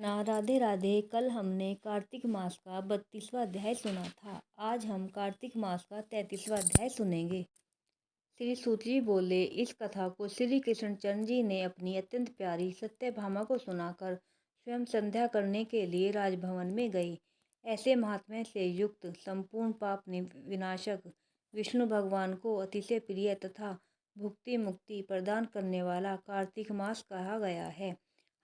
राधे राधे। कल हमने कार्तिक मास का 32वां अध्याय सुना था। आज हम कार्तिक मास का 33वां अध्याय सुनेंगे। श्री सूत जी बोले, इस कथा को श्री कृष्णचंद्र जी ने अपनी अत्यंत प्यारी सत्यभामा को सुनाकर स्वयं संध्या करने के लिए राजभवन में गए। ऐसे महात्म्य से युक्त संपूर्ण पाप विनाशक विष्णु भगवान को अतिशय प्रिय तथा भुक्ति मुक्ति प्रदान करने वाला कार्तिक मास कहा गया है।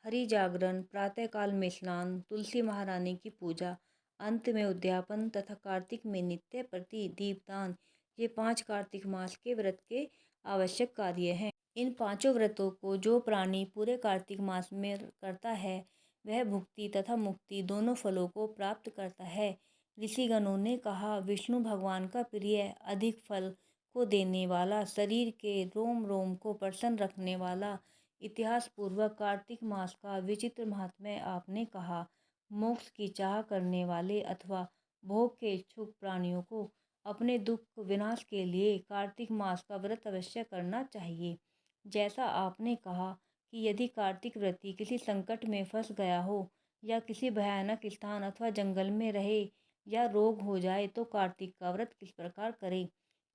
हरि जागरण, प्रातःकाल में स्नान, तुलसी महारानी की पूजा, अंत में उद्यापन तथा कार्तिक में नित्य प्रति दीपदान, ये 5 कार्तिक मास के व्रत के आवश्यक कार्य हैं। इन 5 व्रतों को जो प्राणी पूरे कार्तिक मास में करता है वह भुक्ति तथा मुक्ति दोनों फलों को प्राप्त करता है। ऋषिगणों ने कहा, विष्णु भगवान का प्रिय, अधिक फल को देने वाला, शरीर के रोम रोम को प्रसन्न रखने वाला इतिहास पूर्वक कार्तिक मास का विचित्र महात्म्य आपने कहा। मोक्ष की चाह करने वाले अथवा भोग के इच्छुक प्राणियों को अपने दुख विनाश के लिए कार्तिक मास का व्रत अवश्य करना चाहिए। जैसा आपने कहा कि यदि कार्तिक व्रती किसी संकट में फंस गया हो या किसी भयानक स्थान अथवा जंगल में रहे या रोग हो जाए तो कार्तिक का व्रत किस प्रकार करे,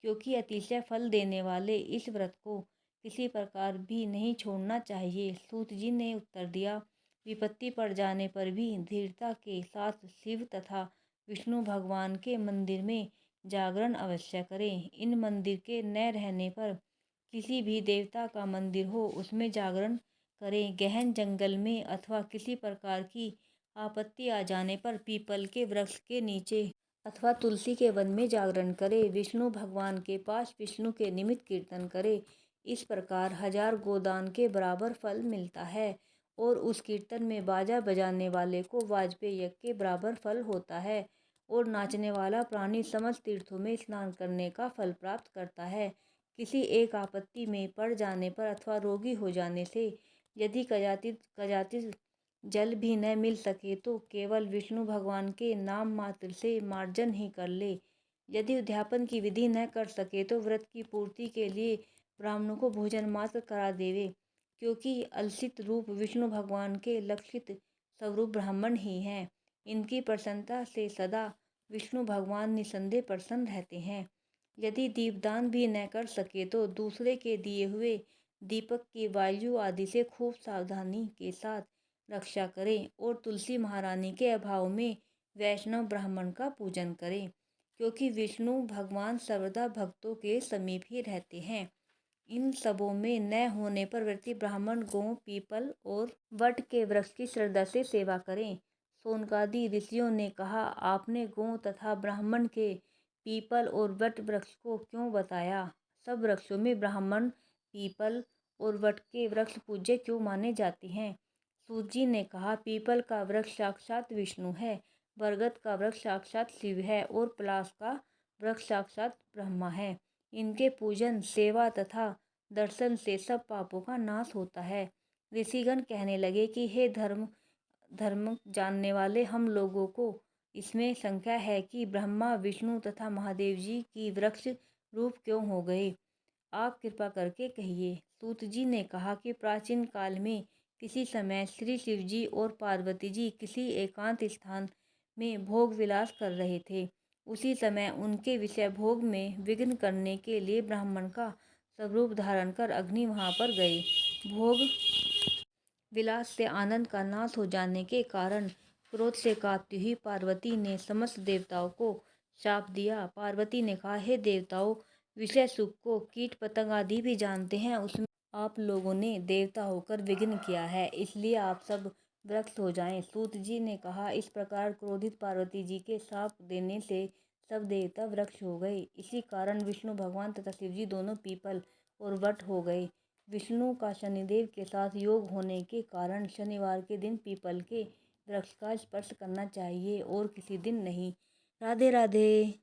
क्योंकि अतिशय फल देने वाले इस व्रत को किसी प्रकार भी नहीं छोड़ना चाहिए। सूत जी ने उत्तर दिया, विपत्ति पड़ जाने पर भी धीरता के साथ शिव तथा विष्णु भगवान के मंदिर में जागरण अवश्य करें। इन मंदिर के न रहने पर किसी भी देवता का मंदिर हो उसमें जागरण करें। गहन जंगल में अथवा किसी प्रकार की आपत्ति आ जाने पर पीपल के वृक्ष के नीचे अथवा तुलसी के वन में जागरण करें। विष्णु भगवान के पास विष्णु के निमित्त कीर्तन करें। इस प्रकार 1000 गोदान के बराबर फल मिलता है और उस कीर्तन में बाजा बजाने वाले को वाजपेय यज्ञ के बराबर फल होता है और नाचने वाला प्राणी समस्त तीर्थों में स्नान करने का फल प्राप्त करता है। किसी एक आपत्ति में पड़ जाने पर अथवा रोगी हो जाने से यदि कदाचित जल भी न मिल सके तो केवल विष्णु भगवान के नाम मात्र से मार्जन ही कर ले। यदि उद्यापन की विधि न कर सके तो व्रत की पूर्ति के लिए ब्राह्मणों को भोजन मात्र करा देवे, क्योंकि अलसित रूप विष्णु भगवान के लक्षित स्वरूप ब्राह्मण ही हैं। इनकी प्रसन्नता से सदा विष्णु भगवान निसंदेह प्रसन्न रहते हैं। यदि दीपदान भी न कर सके तो दूसरे के दिए हुए दीपक की वायु आदि से खूब सावधानी के साथ रक्षा करें और तुलसी महारानी के अभाव में वैष्णव ब्राह्मण का पूजन करें, क्योंकि विष्णु भगवान सर्वदा भक्तों के समीप ही रहते हैं। इन सबों में न होने पर व्रती ब्राह्मण गौ, पीपल और वट के वृक्ष की श्रद्धा से सेवा करें। सोनकादि ऋषियों ने कहा, आपने गौ तथा ब्राह्मण के पीपल और वट वृक्ष को क्यों बताया? सब वृक्षों में ब्राह्मण, पीपल और वट के वृक्ष पूज्य क्यों माने जाते हैं? सूत जी ने कहा, पीपल का वृक्ष साक्षात विष्णु है, बरगद का वृक्ष साक्षात शिव है और पलाश का वृक्ष साक्षात ब्रह्मा है। इनके पूजन, सेवा तथा दर्शन से सब पापों का नाश होता है। ऋषिगण कहने लगे कि हे धर्म जानने वाले हम लोगों को इसमें शंका है कि ब्रह्मा, विष्णु तथा महादेव जी की वृक्ष रूप क्यों हो गए? आप कृपा करके कहिए। सूत जी ने कहा कि प्राचीन काल में किसी समय श्री शिव जी और पार्वती जी किसी एकांत स्थान में भोग विलास कर रहे थे। उसी समय उनके विषय भोग में विघ्न करने के लिए ब्राह्मण का स्वरूप धारण कर अग्नि वहां पर गए। भोग विलास से आनंद का नाश हो जाने के कारण क्रोध से कांपती हुई पार्वती ने समस्त देवताओं को शाप दिया। पार्वती ने कहा, हे देवताओं, विषय सुख को कीट पतंग आदि भी जानते हैं, उसमें आप लोगों ने देवता होकर विघ्न किया है, इसलिए आप सब वृक्ष हो जाएं। सूत जी ने कहा, इस प्रकार क्रोधित पार्वती जी के शाप देने से सब देवता वृक्ष हो गए। इसी कारण विष्णु भगवान तथा शिव जी दोनों पीपल और वट हो गए। विष्णु का शनिदेव के साथ योग होने के कारण शनिवार के दिन पीपल के वृक्ष का स्पर्श करना चाहिए और किसी दिन नहीं। राधे राधे।